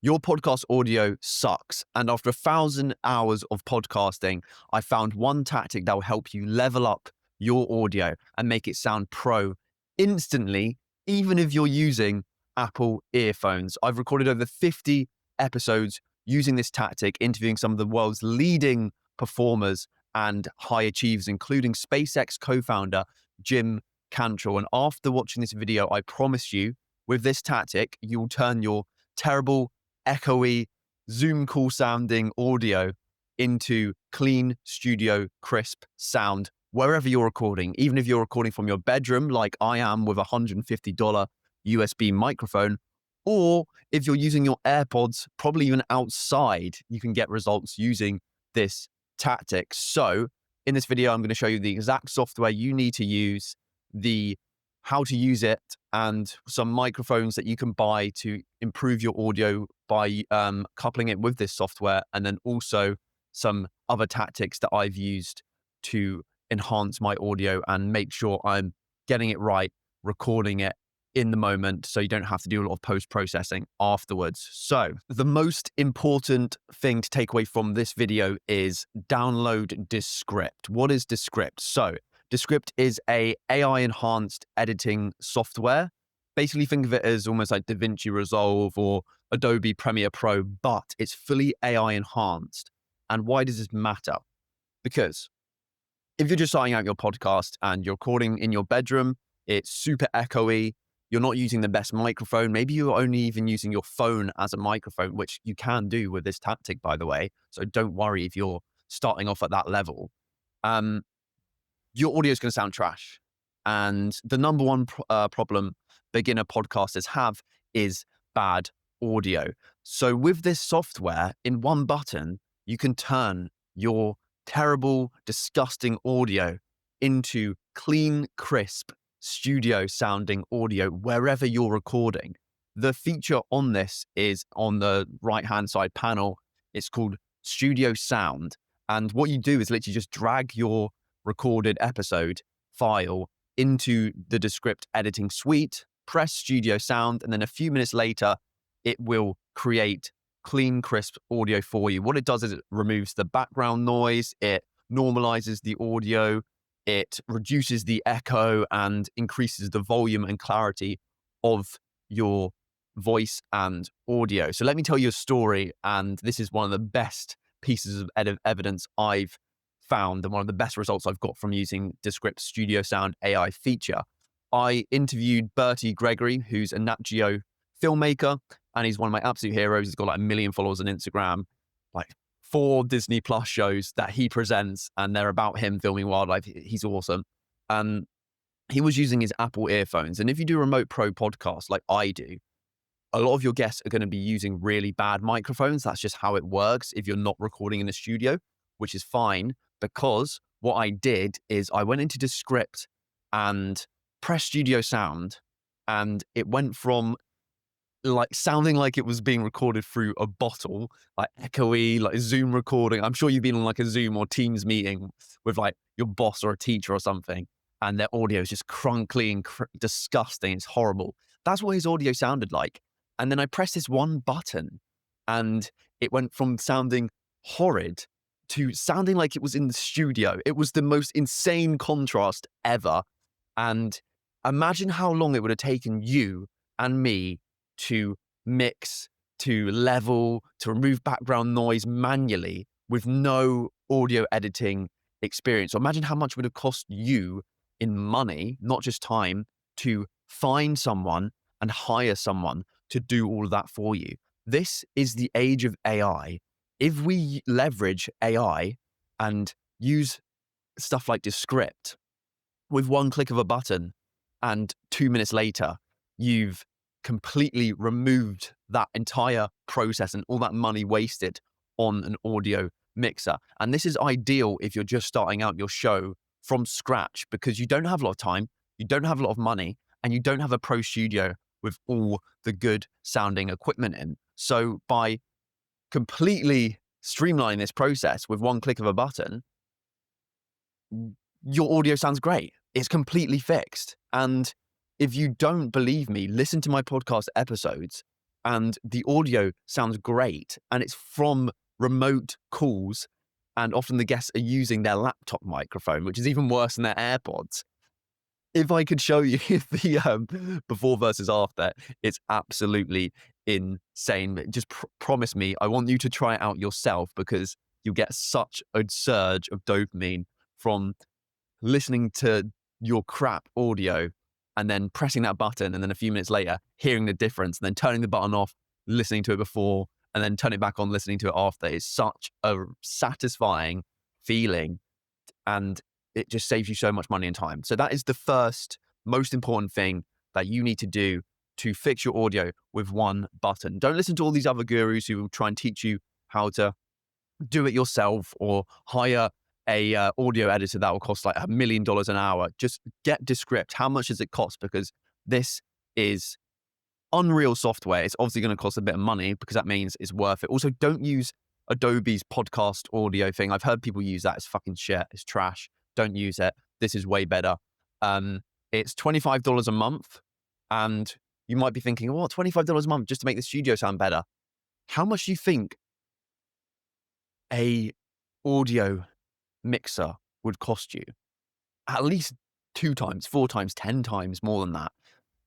Your podcast audio sucks. And after 1,000 hours of podcasting, I found one tactic that will help you level up your audio and make it sound pro instantly, even if you're using Apple earphones. I've recorded over 50 episodes using this tactic, interviewing some of the world's leading performers and high achievers, including SpaceX co-founder Jim Cantrell. And after watching this video, I promise you, with this tactic, you'll turn your terrible, echoey, Zoom call sounding audio into clean studio crisp sound wherever you're recording. Even if you're recording from your bedroom like I am with a $150 USB microphone, or if you're using your AirPods, probably even outside, you can get results using this tactic. So in this video, I'm going to show you the exact software you need to use, the how to use it, and some microphones that you can buy to improve your audio by coupling it with this software, and then also some other tactics that I've used to enhance my audio and make sure I'm getting it right, recording it in the moment so you don't have to do a lot of post-processing afterwards. So the most important thing to take away from this video is download Descript. What is Descript? So Descript is a AI-enhanced editing software. Basically, think of it as almost like DaVinci Resolve or Adobe Premiere Pro, but it's fully AI-enhanced. And why does this matter? Because if you're just starting out your podcast and you're recording in your bedroom, it's super echoey, you're not using the best microphone, maybe you're only even using your phone as a microphone, which you can do with this tactic, by the way. So don't worry if you're starting off at that level. Your audio is going to sound trash. And the number one problem beginner podcasters have is bad audio. So with this software, in one button, you can turn your terrible, disgusting audio into clean, crisp, studio sounding audio wherever you're recording. The feature on this is on the right-hand side panel. It's called Studio Sound. And what you do is literally just drag your recorded episode file into the Descript editing suite, press Studio Sound, and then a few minutes later, it will create clean, crisp audio for you. What it does is it removes the background noise, it normalizes the audio, it reduces the echo and increases the volume and clarity of your voice and audio. So let me tell you a story, and this is one of the best pieces of evidence I've found and one of the best results I've got from using Descript Studio Sound AI feature. I interviewed Bertie Gregory, who's a Nat Geo filmmaker, and he's one of my absolute heroes. He's got like 1 million followers on Instagram, like 4 Disney Plus shows that he presents, and they're about him filming wildlife. He's awesome. He was using his Apple earphones. And if you do remote pro podcasts like I do, a lot of your guests are going to be using really bad microphones. That's just how it works if you're not recording in a studio, which is fine, because what I did is I went into Descript and pressed Studio Sound, and it went from like sounding like it was being recorded through a bottle, like echoey, like Zoom recording. I'm sure you've been on like a Zoom or Teams meeting with like your boss or a teacher or something, and their audio is just crunkly and disgusting. It's horrible. That's what his audio sounded like. And then I pressed this one button and it went from sounding horrid to sounding like it was in the studio. It was the most insane contrast ever. And imagine how long it would have taken you and me to mix, to level, to remove background noise manually with no audio editing experience. So imagine how much it would have cost you in money, not just time, to find someone and hire someone to do all of that for you. This is the age of AI. If we leverage AI and use stuff like Descript with one click of a button, and 2 minutes later, you've completely removed that entire process and all that money wasted on an audio mixer. And this is ideal if you're just starting out your show from scratch, because you don't have a lot of time, you don't have a lot of money, and you don't have a pro studio with all the good sounding equipment in. So by completely streamlining this process with one click of a button, your audio sounds great. It's completely fixed. And if you don't believe me, listen to my podcast episodes and the audio sounds great, and it's from remote calls, and often the guests are using their laptop microphone, which is even worse than their AirPods. If I could show you the before versus after, it's absolutely insane. Just promise me, I want you to try it out yourself, because you'll get such a surge of dopamine from listening to your crap audio and then pressing that button, and then a few minutes later hearing the difference, and then turning the button off, listening to it before, and then turning it back on, listening to it after. Is such a satisfying feeling, and it just saves you so much money and time. So that is the first most important thing that you need to do to fix your audio with one button. Don't listen to all these other gurus who will try and teach you how to do it yourself, or hire a audio editor that will cost like $1 million an hour. Just get Descript. How much does it cost? Because this is unreal software. It's obviously going to cost a bit of money, because that means it's worth it. Also, don't use Adobe's podcast audio thing. I've heard people use that. It's fucking shit. It's trash. Don't use it. This is way better. It's $25 a month, and you might be thinking, "What, $25 a month just to make the studio sound better?" How much do you think a audio mixer would cost you? At least 2 times, 4 times, 10 times more than that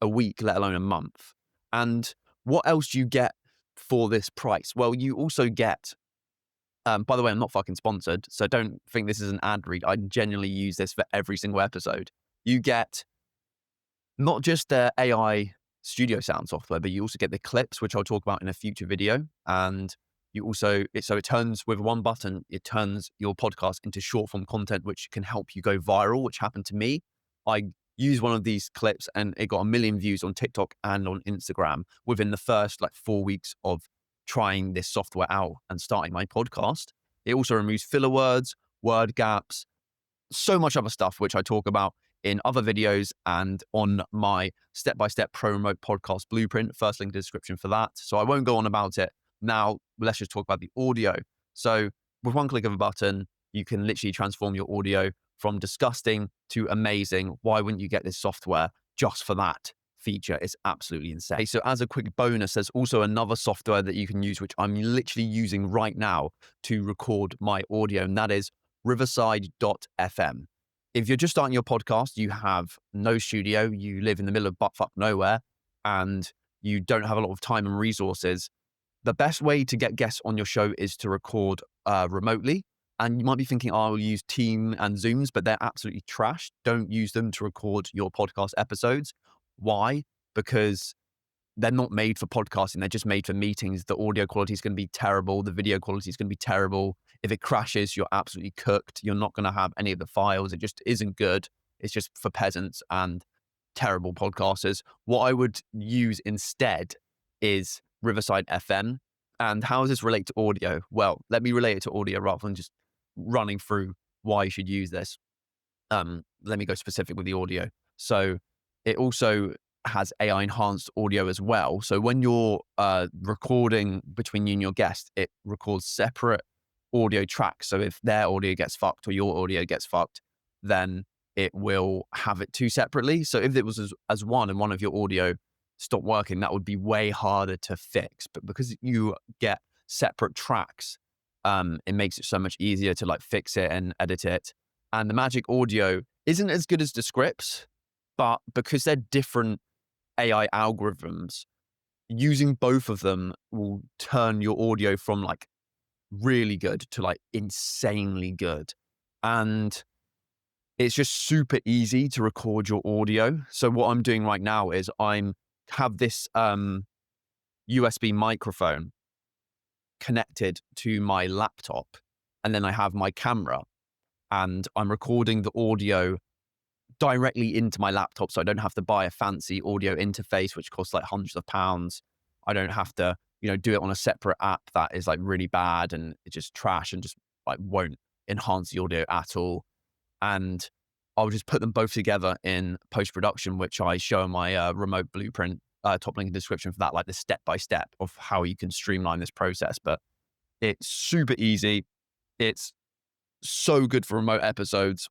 a week, let alone a month. And what else do you get for this price? Well, you also get, by the way, I'm not fucking sponsored, so don't think this is an ad read. I genuinely use this for every single episode. You get not just the AI studio sound software, but you also get the clips, which I'll talk about in a future video. And you also, so it turns with one button, it turns your podcast into short form content, which can help you go viral, which happened to me. I used one of these clips and it got 1 million views on TikTok and on Instagram within the first like 4 weeks of trying this software out and starting my podcast. It also removes filler words, word gaps, so much other stuff, which I talk about in other videos and on my step-by-step pro remote podcast blueprint. First link in the description for that. So I won't go on about it. Now, let's just talk about the audio. So with one click of a button, you can literally transform your audio from disgusting to amazing. Why wouldn't you get this software just for that feature? It's absolutely insane. So as a quick bonus, there's also another software that you can use, which I'm literally using right now to record my audio, and that is Riverside.fm. If you're just starting your podcast, you have no studio, you live in the middle of buttfuck nowhere, and you don't have a lot of time and resources, the best way to get guests on your show is to record remotely. And you might be thinking, oh, I'll use Team and Zooms, but they're absolutely trash. Don't use them to record your podcast episodes. Why? Because they're not made for podcasting. They're just made for meetings. The audio quality is going to be terrible. The video quality is going to be terrible. If it crashes, you're absolutely cooked. You're not going to have any of the files. It just isn't good. It's just for peasants and terrible podcasters. What I would use instead is Riverside FM. And how does this relate to audio? Well, let me relate it to audio rather than just running through why you should use this. Let me go specific with the audio. So it also has AI enhanced audio as well. So when you're recording between you and your guest, it records separate audio tracks. So if their audio gets fucked or your audio gets fucked, then it will have it two separately. So if it was as one and one of your audio stopped working, that would be way harder to fix. But because you get separate tracks, it makes it so much easier to like fix it and edit it. And the Magic Audio isn't as good as Descript, but because they're different AI algorithms, using both of them will turn your audio from like really good to like insanely good. And it's just super easy to record your audio. So what I'm doing right now is I'm have this USB microphone connected to my laptop, and then I have my camera, and I'm recording the audio directly into my laptop, so I don't have to buy a fancy audio interface which costs like hundreds of pounds. I don't have to, do it on a separate app that is like really bad and it's just trash and just like won't enhance the audio at all. And I'll just put them both together in post-production, which I show in my remote blueprint, top link in the description for that, like the step-by-step of how you can streamline this process. But it's super easy. It's so good for remote episodes.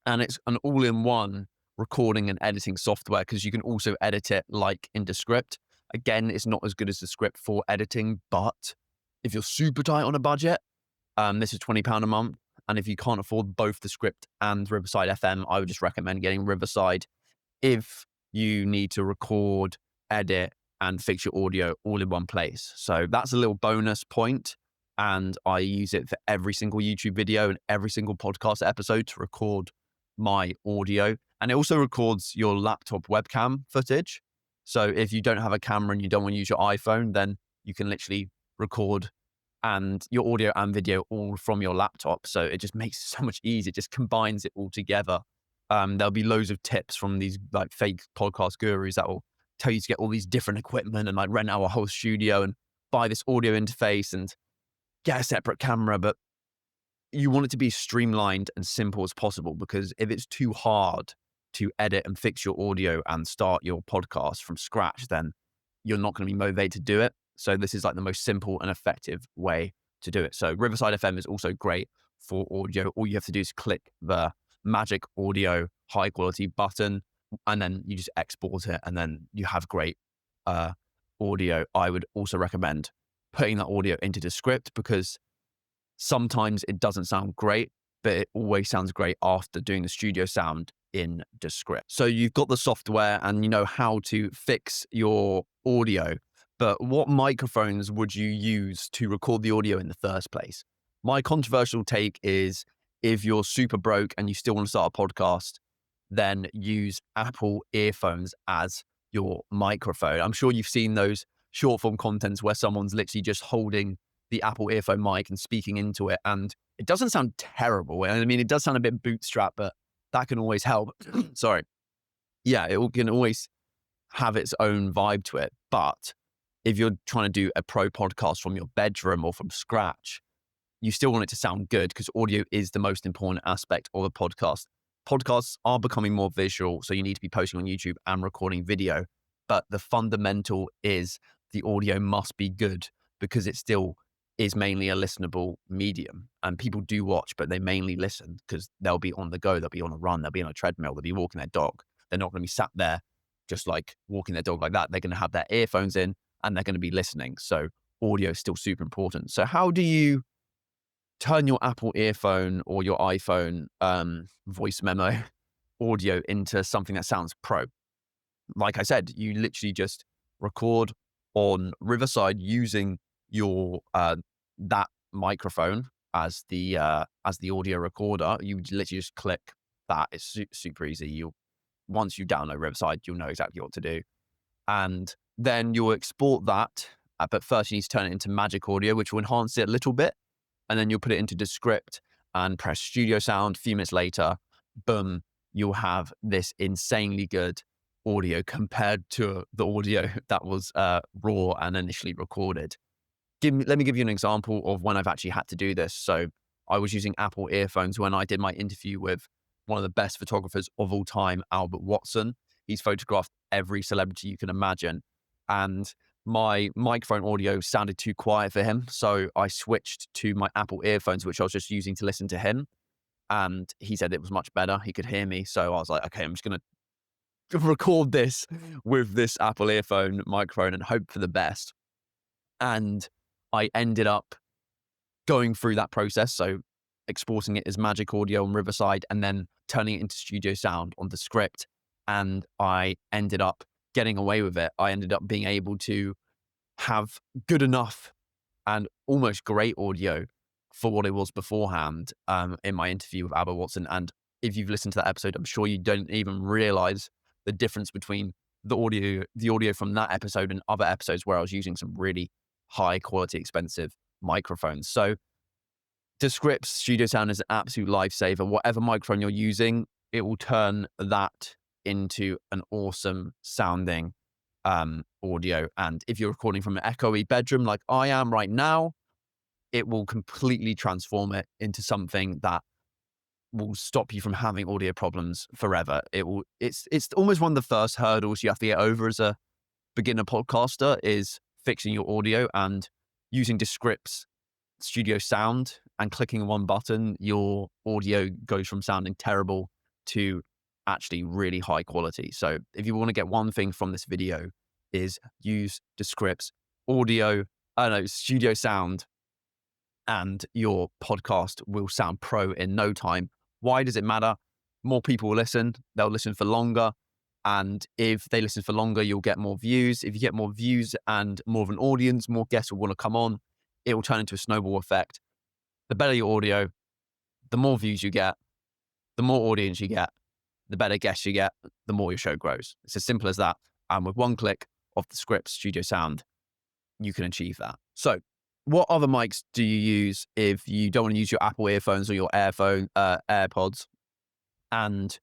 And it's an all-in-one recording and editing software because you can also edit it like in Descript. Again, it's not as good as Descript for editing, but if you're super tight on a budget, this is £20 a month. And if you can't afford both Descript and Riverside FM, I would just recommend getting Riverside if you need to record, edit, and fix your audio all in one place. So that's a little bonus point, and I use it for every single YouTube video and every single podcast episode to record my audio. And it also records your laptop webcam footage. So if you don't have a camera and you don't want to use your iPhone, then you can literally record and your audio and video all from your laptop. So it just makes it so much easier. It just combines it all together. There'll be loads of tips from these like fake podcast gurus that will tell you to get all these different equipment and like rent out a whole studio and buy this audio interface and get a separate camera. But you want it to be streamlined and simple as possible, because if it's too hard to edit and fix your audio and start your podcast from scratch, then you're not going to be motivated to do it. So this is like the most simple and effective way to do it. So Riverside FM is also great for audio. All you have to do is click the magic audio high quality button, and then you just export it, and then you have great audio. I would also recommend putting that audio into Descript, because sometimes it doesn't sound great, but it always sounds great after doing the studio sound in Descript. So you've got the software and you know how to fix your audio, but what microphones would you use to record the audio in the first place? My controversial take is, if you're super broke and you still want to start a podcast, then use Apple earphones as your microphone. I'm sure you've seen those short form contents where someone's literally just holding the Apple earphone mic and speaking into it. And it doesn't sound terrible. I mean, it does sound a bit bootstrap, but that can always help. Sorry. Yeah, it can always have its own vibe to it. But if you're trying to do a pro podcast from your bedroom or from scratch, you still want it to sound good, because audio is the most important aspect of a podcast. Podcasts are becoming more visual, so you need to be posting on YouTube and recording video. But the fundamental is the audio must be good, because it still is mainly a listenable medium. And people do watch, but they mainly listen because they'll be on the go, they'll be on a run, they'll be on a treadmill, they'll be walking their dog. They're not going to be sat there just like walking their dog like that. They're going to have their earphones in and they're going to be listening. So audio is still super important. So how do you turn your Apple earphone or your iPhone voice memo audio into something that sounds pro? Like I said, you literally just record on Riverside using your that microphone as the audio recorder. You literally just click that. It's super easy. Once you download Riverside, you'll know exactly what to do, and then you'll export that. But first, you need to turn it into Magic Audio, which will enhance it a little bit, and then you'll put it into Descript and press Studio Sound. A few minutes later, boom, you'll have this insanely good audio compared to the audio that was raw and initially recorded. Let me give you an example of when I've actually had to do this. So I was using Apple earphones when I did my interview with one of the best photographers of all time, Albert Watson. He's photographed every celebrity you can imagine. And my microphone audio sounded too quiet for him. So I switched to my Apple earphones, which I was just using to listen to him. And he said it was much better. He could hear me. So I was like, okay, I'm just going to record this with this Apple earphone microphone and hope for the best. And I ended up going through that process. So exporting it as Magic Audio on Riverside and then turning it into Studio Sound on Descript. And I ended up getting away with it. I ended up being able to have good enough and almost great audio for what it was beforehand in my interview with Albert Watson. And if you've listened to that episode, I'm sure you don't even realize the difference between the audio from that episode and other episodes where I was using some really high quality, expensive microphones. So Descript Studio Sound is an absolute lifesaver. Whatever microphone you're using, it will turn that into an awesome sounding audio. And if you're recording from an echoey bedroom like I am right now, it will completely transform it into something that will stop you from having audio problems forever. It's almost one of the first hurdles you have to get over as a beginner podcaster, is fixing your audio. And using Descript's Studio Sound and clicking one button, your audio goes from sounding terrible to actually really high quality. So if you want to get one thing from this video, is use Descript's studio sound, and your podcast will sound pro in no time. Why does it matter? More people will listen, they'll listen for longer. And if they listen for longer, you'll get more views. If you get more views and more of an audience, more guests will want to come on. It will turn into a snowball effect. The better your audio, the more views you get, the more audience you get, the better guests you get, the more your show grows. It's as simple as that. And with one click of the Descript studio sound, you can achieve that. So what other mics do you use if you don't want to use your Apple earphones or your AirPods and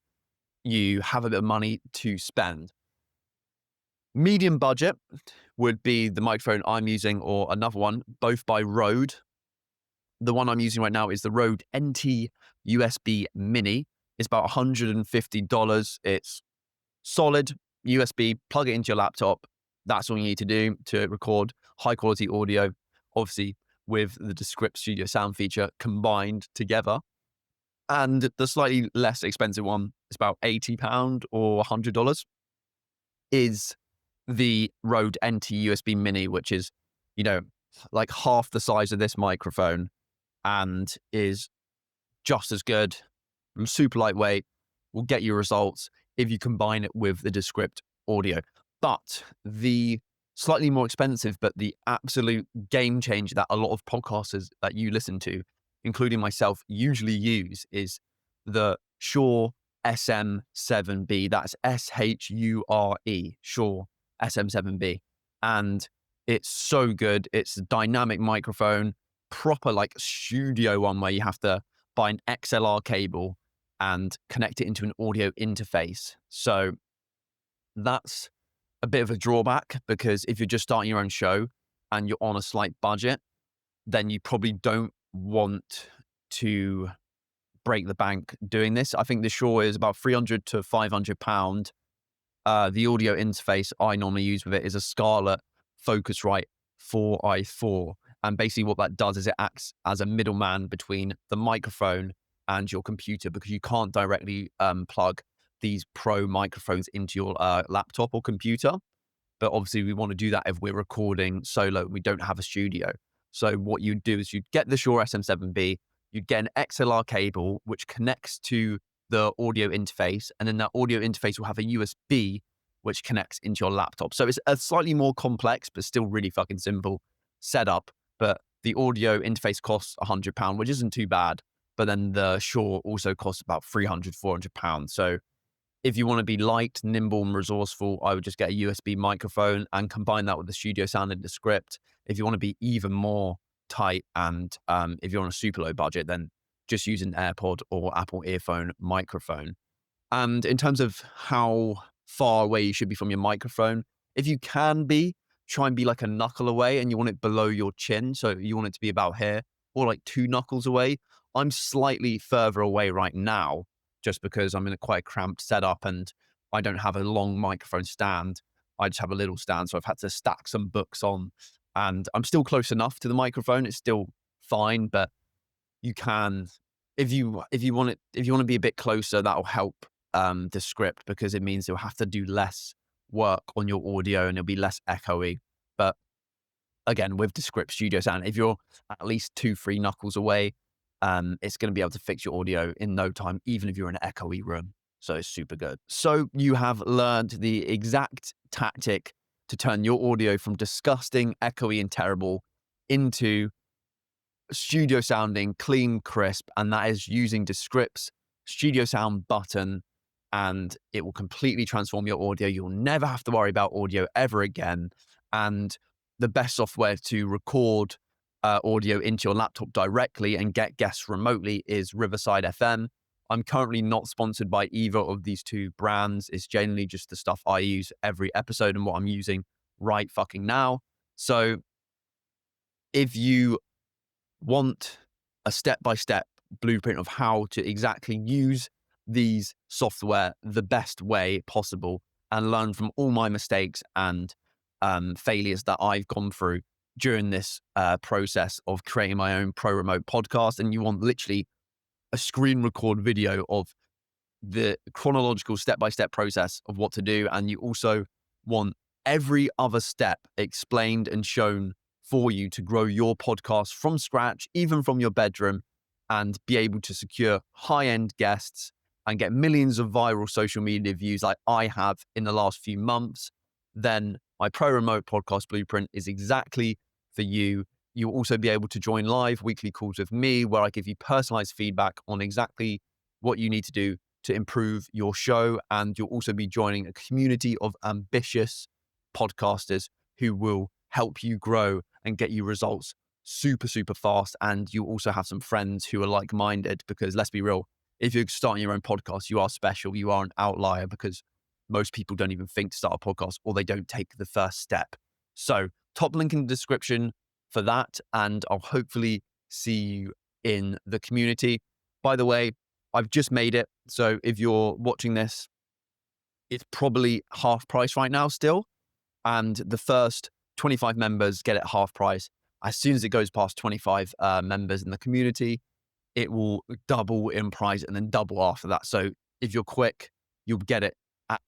you have a bit of money to spend? Medium budget would be the microphone I'm using, or another one, both by Rode. The one I'm using right now is the Rode NT USB Mini. It's about $150. It's solid USB, plug it into your laptop. That's all you need to do to record high quality audio, obviously with the Descript studio sound feature combined together. And the slightly less expensive one is about £80 or $100, is the Rode NT USB Mini, which is, like half the size of this microphone and is just as good, super lightweight, will get you results if you combine it with the Descript audio. But the slightly more expensive, but the absolute game changer that a lot of podcasters that you listen to, including myself, usually use is the Shure SM7B. That's SHURE, Shure SM7B. And it's so good. It's a dynamic microphone, proper like studio one where you have to buy an XLR cable and connect it into an audio interface. So that's a bit of a drawback, because if you're just starting your own show and you're on a slight budget, then you probably don't want to break the bank doing this. I think the Shure is about £300 to £500. The audio interface I normally use with it is a Scarlett Focusrite 4i4. And basically what that does is it acts as a middleman between the microphone and your computer, because you can't directly plug these pro microphones into your laptop or computer. But obviously we want to do that if we're recording solo, we don't have a studio. So what you do is you get the Shure SM7B, you get an XLR cable, which connects to the audio interface. And then that audio interface will have a USB, which connects into your laptop. So it's a slightly more complex, but still really fucking simple setup. But the audio interface costs £100, which isn't too bad. But then the Shure also costs about £300, £400. So if you want to be light, nimble, and resourceful, I would just get a USB microphone and combine that with the studio sound in Descript. If you want to be even more tight and if you're on a super low budget, then just use an AirPod or Apple earphone microphone. And in terms of how far away you should be from your microphone, if you can be, try and be like a knuckle away, and you want it below your chin. So you want it to be about here, or like 2 knuckles away. I'm slightly further away right now, just because I'm in a quite cramped setup and I don't have a long microphone stand. I just have a little stand. So I've had to stack some books on, and I'm still close enough to the microphone. It's still fine, but you can, if you want to be a bit closer, that'll help Descript, because it means you'll have to do less work on your audio and it'll be less echoey. But again, with Descript studio sound, if you're at least 2-3 knuckles away, it's going to be able to fix your audio in no time, even if you're in an echoey room. So it's super good. So you have learned the exact tactic to turn your audio from disgusting, echoey, and terrible into studio sounding, clean, crisp, and that is using Descript's studio sound button, and it will completely transform your audio. You'll never have to worry about audio ever again. And the best software to record audio into your laptop directly and get guests remotely is Riverside FM. I'm currently not sponsored by either of these two brands. It's generally just the stuff I use every episode and what I'm using right fucking now. So if you want a step-by-step blueprint of how to exactly use these software the best way possible and learn from all my mistakes and failures that I've gone through during this process of creating my own pro remote podcast, and you want literally a screen record video of the chronological step-by-step process of what to do, and you also want every other step explained and shown for you to grow your podcast from scratch, even from your bedroom, and be able to secure high-end guests and get millions of viral social media views like I have in the last few months, then my Pro Remote Podcast Blueprint is exactly for you. You'll also be able to join live weekly calls with me where I give you personalized feedback on exactly what you need to do to improve your show. And you'll also be joining a community of ambitious podcasters who will help you grow and get you results super, super fast. And you also have some friends who are like-minded, because let's be real, if you're starting your own podcast, you are special. You are an outlier, because most people don't even think to start a podcast, or they don't take the first step. So top link in the description for that. And I'll hopefully see you in the community. By the way, I've just made it. So if you're watching this, it's probably half price right now still. And the first 25 members get it half price. As soon as it goes past 25 members in the community, it will double in price and then double after that. So if you're quick, you'll get it at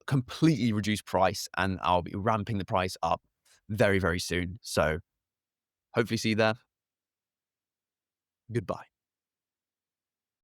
completely reduced price, and I'll be ramping the price up very, very soon. So hopefully see you there. Goodbye.